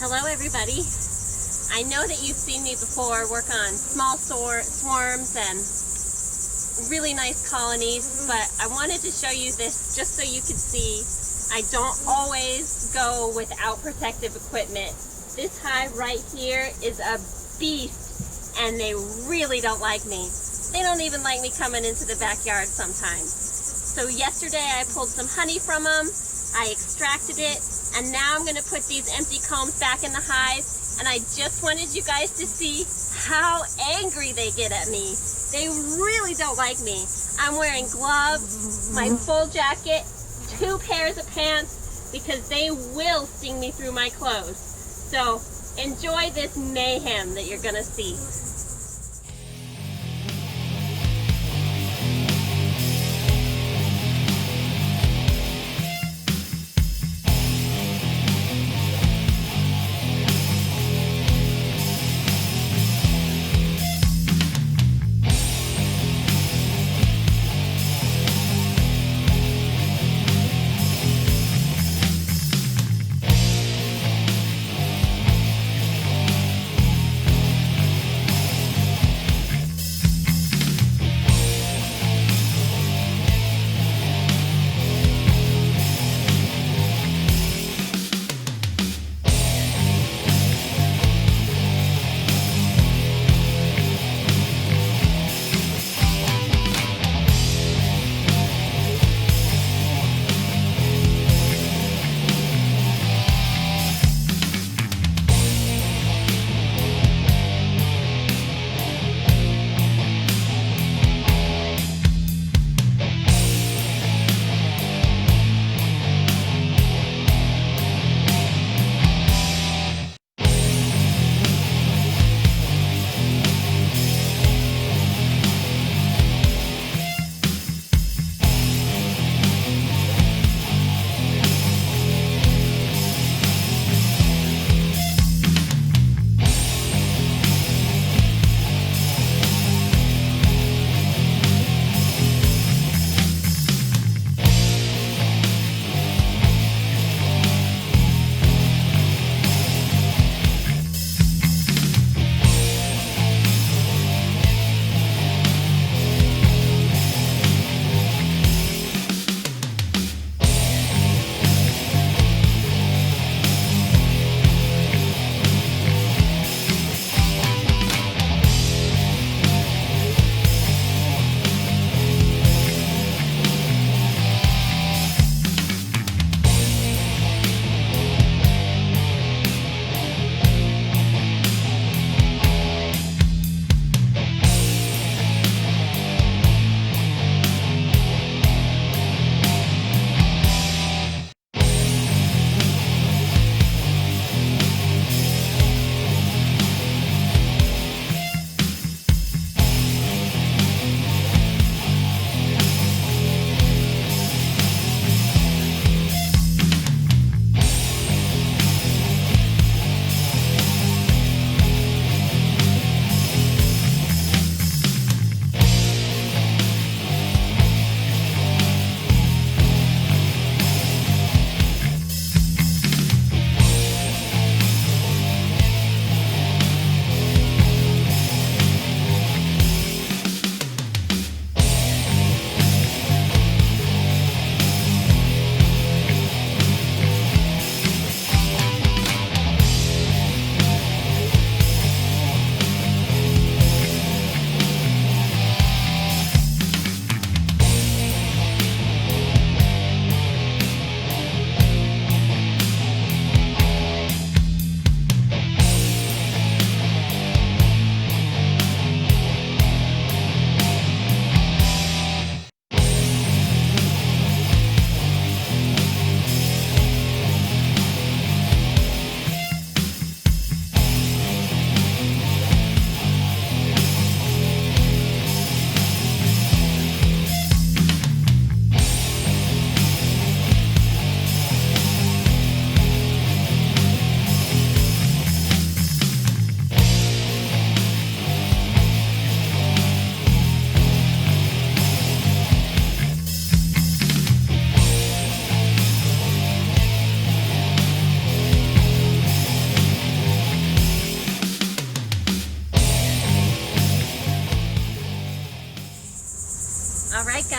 Hello everybody. I know that you've seen me before work on small swarms and really nice colonies, but I wanted to show you this just so you could see I don't always go without protective equipment. This hive right here is a beast and they really don't like me. They don't even like me coming into the backyard sometimes. So yesterday I pulled some honey from them, I extracted it, and now I'm going to put these empty combs back in the hive, and I just wanted you guys to see how angry they get at me. They really don't like me. I'm wearing gloves, my full jacket, 2 pairs of pants, because they will sting me through my clothes. So enjoy this mayhem that you're going to see.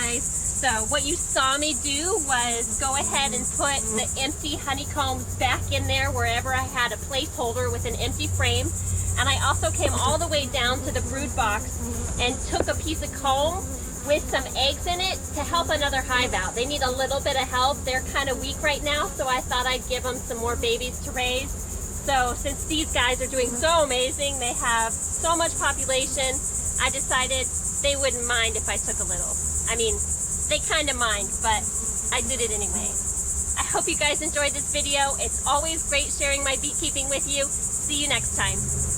guys. So what you saw me do was go ahead and put the empty honeycombs back in there wherever I had a placeholder with an empty frame. And I also came all the way down to the brood box and took a piece of comb with some eggs in it to help another hive out. They need a little bit of help. They're kind of weak right now, so I thought I'd give them some more babies to raise. So since these guys are doing so amazing, they have so much population, I decided they wouldn't mind if I took a little. I mean, they kind of mind, but I did it anyway. I hope you guys enjoyed this video. It's always great sharing my beekeeping with you. See you next time.